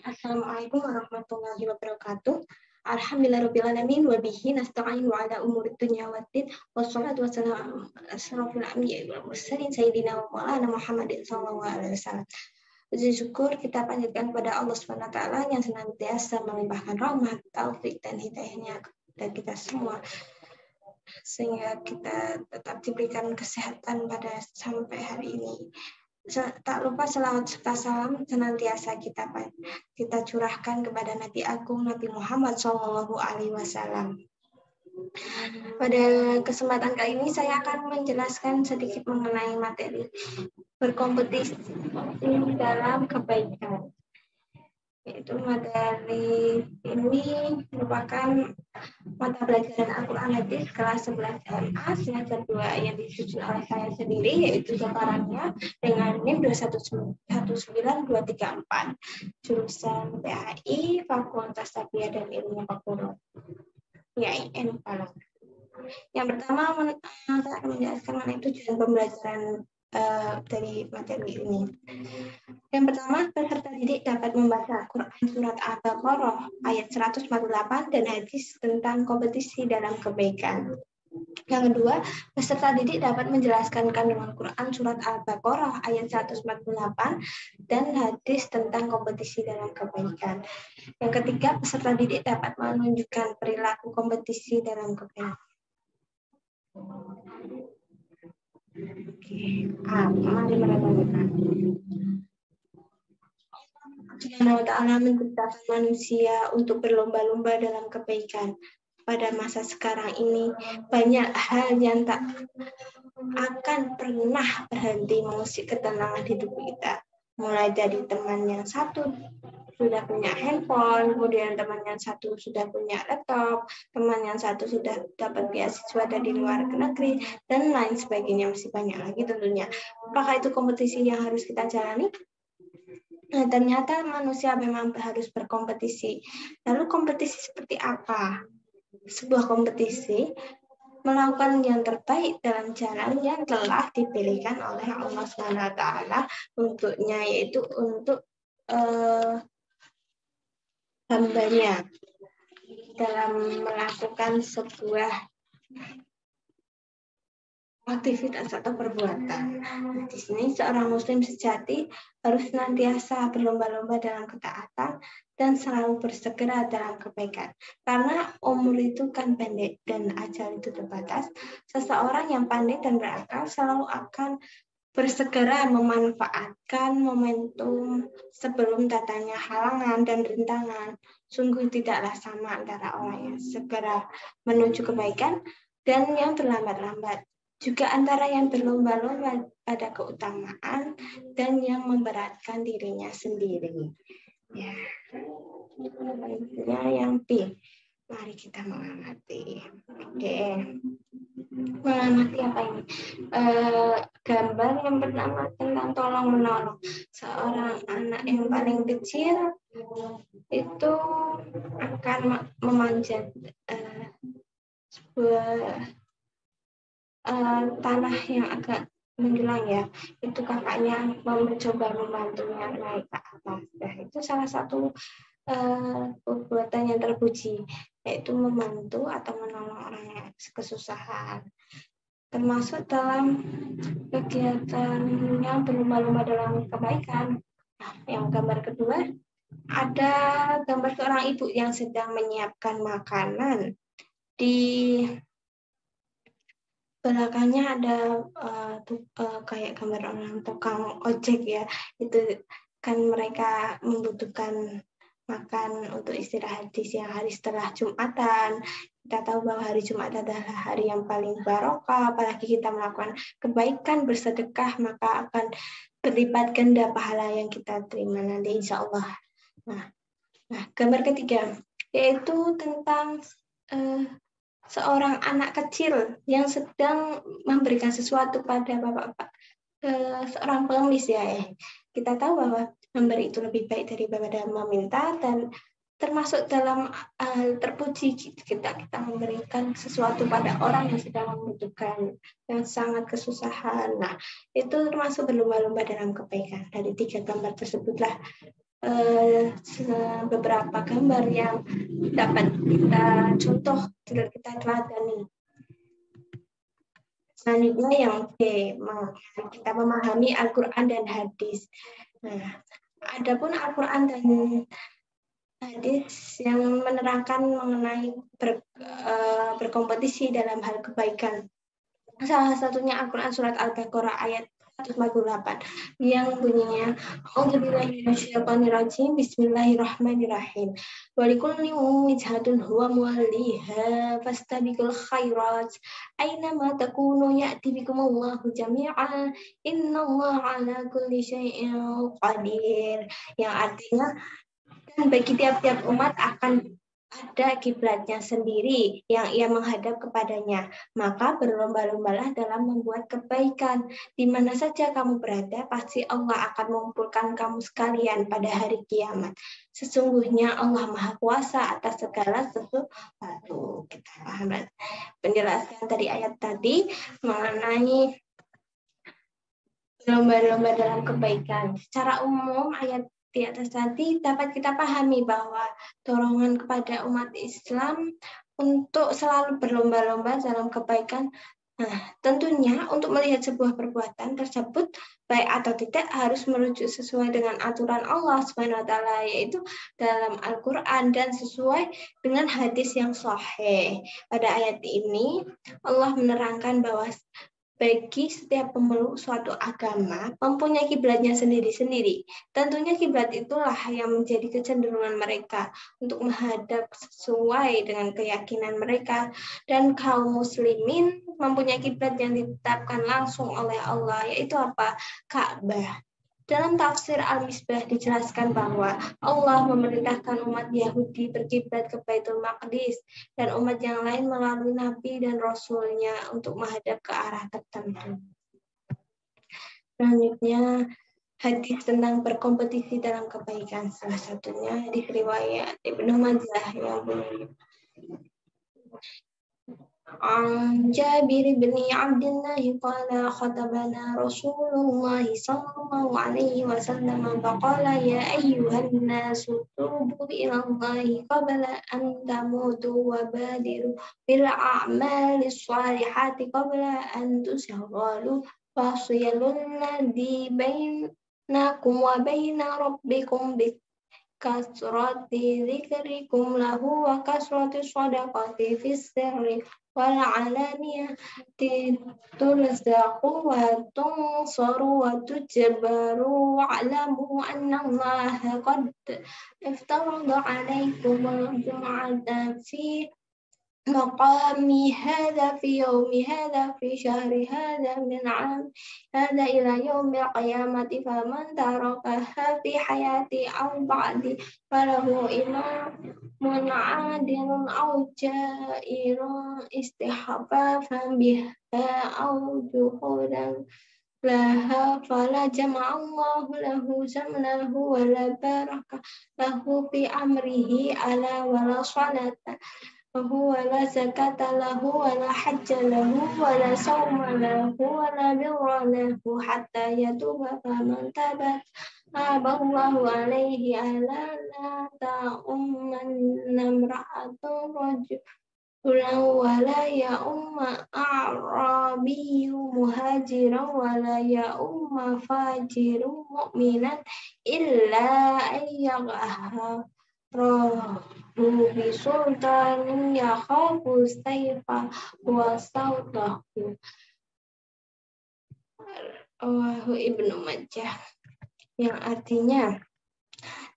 Assalamualaikum warahmatullahi wabarakatuh. Alhamdulillahirrahmanirrahim. Wabihi nasta'in wa ala umuri dunya waddin. Wassalatu wassalamu ala asyrafil anbiya'i wal mursalin sayyidina wa maulana Muhammadin sallallahu alaihi wasallam. Puji syukur kita panjatkan kepada Allah Subhanahu wa taala yang senantiasa melimpahkan rahmat, taufik dan hidayahnya kepada kita semua, sehingga kita tetap diberikan kesehatan pada sampai hari ini. Tak lupa selawat serta salam senantiasa kita curahkan kepada Nabi Agung Nabi Muhammad Shallallahu Alaihi Wasallam. Pada kesempatan kali ini saya akan menjelaskan sedikit mengenai materi berkompetisi dalam kebaikan. Yaitu materi ini merupakan mata pelajaran Al-Quran Hadis kelas 11 SMA semester 2 yang disusun oleh saya sendiri, yaitu sekarangnya dengan NIM 2119234, jurusan PAI Fakultas Tarbiyah dan Ilmu Pengetahuan IAIN Palembang. Yang pertama saya akan menjelaskan mengenai tujuan pembelajaran dari materi ini. Yang pertama, peserta didik dapat membaca Quran surat Al-Baqarah ayat 148 dan hadis tentang kompetisi dalam kebaikan. Yang kedua, peserta didik dapat menjelaskan kandungan Quran surat Al-Baqarah ayat 148 dan hadis tentang kompetisi dalam kebaikan. Yang ketiga, peserta didik dapat menunjukkan perilaku kompetisi dalam kebaikan. Mari merenungkan. Allah Ta'ala menciptakan manusia untuk berlomba-lomba dalam kebaikan. Pada masa sekarang ini, banyak hal yang tak akan pernah berhenti mengusik ketenangan hidup kita. Mulai dari teman yang satu sudah punya handphone, kemudian teman yang satu sudah punya laptop, teman yang satu sudah dapat beasiswa dari luar negeri, dan lain sebagainya. Masih banyak lagi tentunya. Apakah itu kompetisi yang harus kita jalani? Nah, ternyata manusia memang harus berkompetisi. Lalu kompetisi seperti apa? Sebuah kompetisi melakukan yang terbaik dalam jalan yang telah dipilihkan oleh Allah SWT untuknya, yaitu untuk hambanya dalam melakukan sebuah aktivitas atau perbuatan. Di sini seorang muslim sejati harus senantiasa berlomba-lomba dalam ketaatan dan selalu bersegera dalam kebaikan. Karena umur itu kan pendek dan ajal itu terbatas, seseorang yang pandai dan berakal selalu akan bersegera memanfaatkan momentum sebelum datangnya halangan dan rintangan. Sungguh tidaklah sama antara orang yang segera menuju kebaikan dan yang terlambat-lambat. Juga antara yang berlomba-lomba pada keutamaan dan yang memberatkan dirinya sendiri. Ya, yang B. Mari kita mengamati. Oke. Mengamati apa ini? Gambar yang pertama tentang tolong menolong. Seorang anak yang paling kecil itu akan memanjat sebuah tanah yang agak menjulang, ya. Itu kakaknya mencoba membantunya naik ke atas. Nah, itu salah satu perbuatan yang terpuji, yaitu membantu atau menolong orang yang kesusahan. Termasuk dalam kegiatannya berlomba-lomba dalam kebaikan. Nah, yang gambar kedua, ada gambar seorang ibu yang sedang menyiapkan makanan. Di belakangnya ada kayak gambar orang tukang ojek, ya. Itu kan mereka membutuhkan makan untuk istirahat di siang hari setelah Jumatan. Kita tahu bahwa hari Jumat adalah hari yang paling barokah, apalagi kita melakukan kebaikan bersedekah, maka akan berlipat ganda pahala yang kita terima nanti insya Allah. Nah, gambar ketiga yaitu tentang seorang anak kecil yang sedang memberikan sesuatu pada bapak-bapak, seorang pengemis, ya. Kita tahu bahwa memberi itu lebih baik daripada meminta, dan termasuk dalam terpuji kita memberikan sesuatu pada orang yang sedang membutuhkan, yang sangat kesusahan. Nah, itu termasuk berlomba-lomba dalam kebaikan. Dari 3 gambar tersebutlah beberapa gambar yang dapat kita contoh dan kita teladani. Selanjutnya yang B, kita memahami Al-Quran dan hadis. Nah, adapun Al-Quran dan hadis yang menerangkan mengenai berkompetisi dalam hal kebaikan. Salah satunya Al-Quran surat Al-Baqarah ayat 148 yang bunyinya A'udzubillahi minasyaitonirrajim Bismillahirrahmanirrahim. Walikulli wijhatun huwa muwalliha fastabiqul khairat aina ma takunu ya'ti bikumullahu jami'an innallaha ala kulli syai'in qadir. Yang artinya, dan bagi tiap-tiap umat akan ada kiblatnya sendiri yang ia menghadap kepadanya. Maka berlomba-lombalah dalam membuat kebaikan. Di mana saja kamu berada, pasti Allah akan mengumpulkan kamu sekalian pada hari kiamat. Sesungguhnya Allah Maha Kuasa atas segala sesuatu. Kita paham penjelasan dari ayat tadi mengenai lomba-lomba dalam kebaikan. Secara umum, ayat di atas tadi dapat kita pahami bahwa dorongan kepada umat Islam untuk selalu berlomba-lomba dalam kebaikan. Nah, tentunya untuk melihat sebuah perbuatan tersebut baik atau tidak harus merujuk sesuai dengan aturan Allah SWT, yaitu dalam Al-Quran dan sesuai dengan hadis yang sahih. Pada ayat ini Allah menerangkan bahwa bagi setiap pemeluk suatu agama mempunyai kiblatnya sendiri-sendiri. Tentunya kiblat itulah yang menjadi kecenderungan mereka untuk menghadap sesuai dengan keyakinan mereka, dan kaum muslimin mempunyai kiblat yang ditetapkan langsung oleh Allah, yaitu apa? Ka'bah. Dalam tafsir Al-Misbah dijelaskan bahwa Allah memerintahkan umat Yahudi berkiblat ke Baitul Maqdis dan umat yang lain melalui Nabi dan Rasul-Nya untuk menghadap ke arah tertentu. Selanjutnya, hadis tentang berkompetisi dalam kebaikan. Salah satunya di riwayat Ibnu Majah yang bunyi عن جابر بن عبد الله قال خطبنا رسول الله صلى الله عليه وسلم فقال يا أيها الناس توبوا إلى الله قبل أن تموتوا وبادروا بالأعمال الصالحات قبل أن تشغلوا فصل الذي بينكم وبين ربكم بكثرة ذكركم له وكثرة الصدقة في السر والعلانية ترزقوا وتنصروا وتجبروا واعلموا أن الله قد افترض عليكم الجمعة في مقام هذا في يوم هذا في شهر هذا من عام هذا إلى يوم القيامة فمن تركها في حياتي أو بعدي فله إمام عادل أو جائر استخفافا بها أو جحودا لها فلا جمع الله له زمنه ولا بارك له في أمره ألا ولا صلاة وهو لا زكاة له ولا حج له ولا صوم له ولا بر له حتى يتوب فمن تاب تاب الله عليه ألا لا تؤمن امرأة رجلا ولا يؤم أعرابي مهاجرا ولا يؤم فاجر مؤمنا إلا أن يغهر bisultanin yakhafu sayfa wa sawtahu. Rawahu Ibnu Majah, yang artinya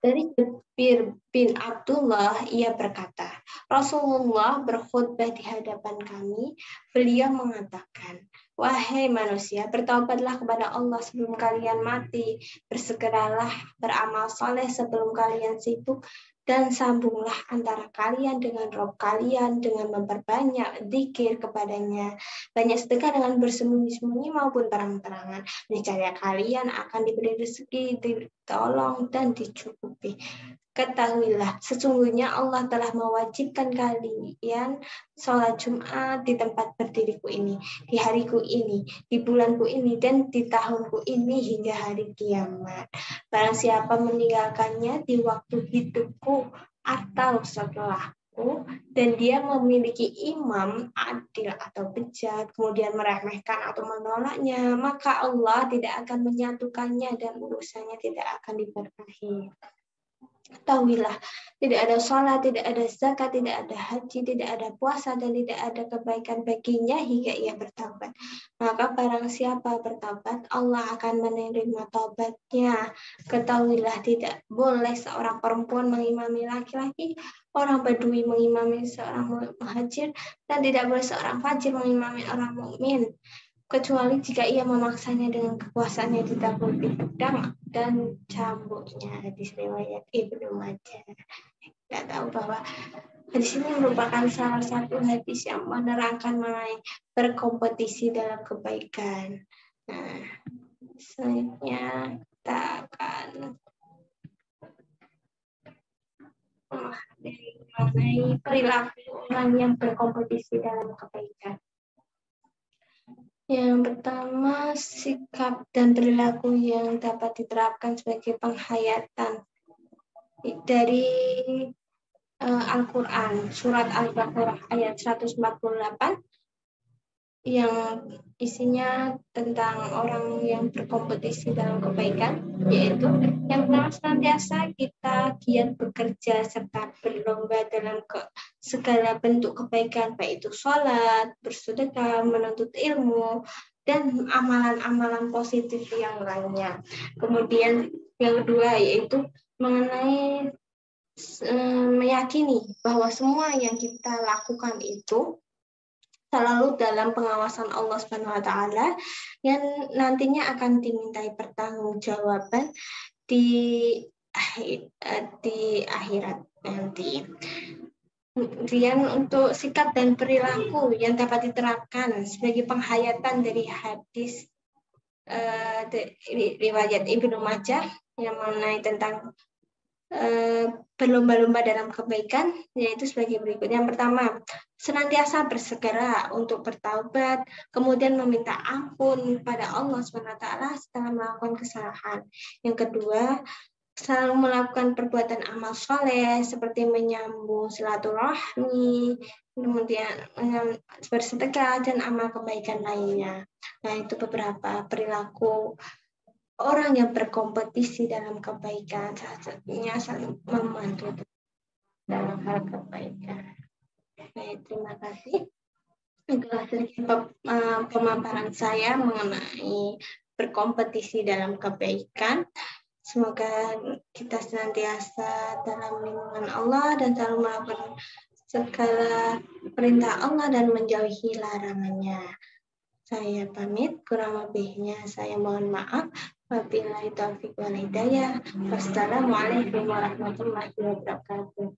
dari Jabir bin Abdullah, ia berkata, Rasulullah berkhutbah di hadapan kami. Beliau mengatakan, wahai manusia, bertaubatlah kepada Allah sebelum kalian mati, bersegeralah beramal saleh sebelum kalian sibuk, dan sambunglah antara kalian dengan Rabb kalian dengan memperbanyak zikir kepadanya, banyak sedekah dengan bersembunyi-sembunyi maupun terang-terangan. Niscaya kalian akan diberi rezeki ditolong dan dicukupi. Ketahuilah, sesungguhnya Allah telah mewajibkan kalian sholat Jumat di tempat berdiriku ini, di hariku ini, di bulanku ini, dan di tahunku ini hingga hari kiamat. Barang siapa meninggalkannya di waktu hidupku atau setelahku, dan dia memiliki imam adil atau bejat, kemudian meremehkan atau menolaknya, maka Allah tidak akan menyatukannya dan urusannya tidak akan diberkahi. Ketahuilah, tidak ada sholat, tidak ada zakat, tidak ada haji, tidak ada puasa, dan tidak ada kebaikan baginya hingga ia bertaubat. Maka barang siapa bertaubat, Allah akan menerima taubatnya. Ketahuilah, tidak boleh seorang perempuan mengimami laki-laki, orang badui mengimami seorang muhajir, dan tidak boleh seorang fajir mengimami orang mukmin, kecuali jika ia memaksanya dengan kekuasaannya ditakuti pedang dan cambuknya. Hadis riwayat Ibnu Majah. Kita tahu bahwa hadis ini merupakan salah satu hadis yang menerangkan mengenai berkompetisi dalam kebaikan. Nah, selanjutnya kita akan mengenai perilaku orang yang berkompetisi dalam kebaikan. Yang pertama, sikap dan perilaku yang dapat diterapkan sebagai penghayatan dari Al-Quran, surat Al-Baqarah ayat 148, yang isinya tentang orang yang berkompetisi dalam kebaikan, yaitu yang pertama, senantiasa kita giat bekerja serta berlomba dalam segala bentuk kebaikan, baik itu sholat, bersedekah, menuntut ilmu, dan amalan-amalan positif yang lainnya. Kemudian yang kedua yaitu mengenai meyakini bahwa semua yang kita lakukan itu selalu dalam pengawasan Allah Subhanahu wa taala yang nantinya akan dimintai pertanggungjawaban di akhirat nanti. Kemudian untuk sikap dan perilaku yang dapat diterapkan sebagai penghayatan dari hadis riwayat Ibnu Majah yang mengenai tentang berlomba-lomba dalam kebaikan, yaitu sebagai berikut. Yang pertama, senantiasa bersegera untuk bertaubat, kemudian meminta ampun pada Allah SWT setelah melakukan kesalahan. Yang kedua, selalu melakukan perbuatan amal soleh seperti menyambung silaturahmi, kemudian bersedekah dan amal kebaikan lainnya. Nah, itu beberapa perilaku orang yang berkompetisi dalam kebaikan, salah satunya saling membantu dalam hal kebaikan. Baik, terima kasih. Itulah sedikit pemaparan saya mengenai berkompetisi dalam kebaikan. Semoga kita senantiasa dalam lindungan Allah dan selalu melakukan segala perintah Allah dan menjauhi larangannya. Saya pamit, kurang lebihnya saya mohon maaf. Wabillahi taufiq wal hidayah. Wassalamualaikum warahmatullahi wabarakatuh.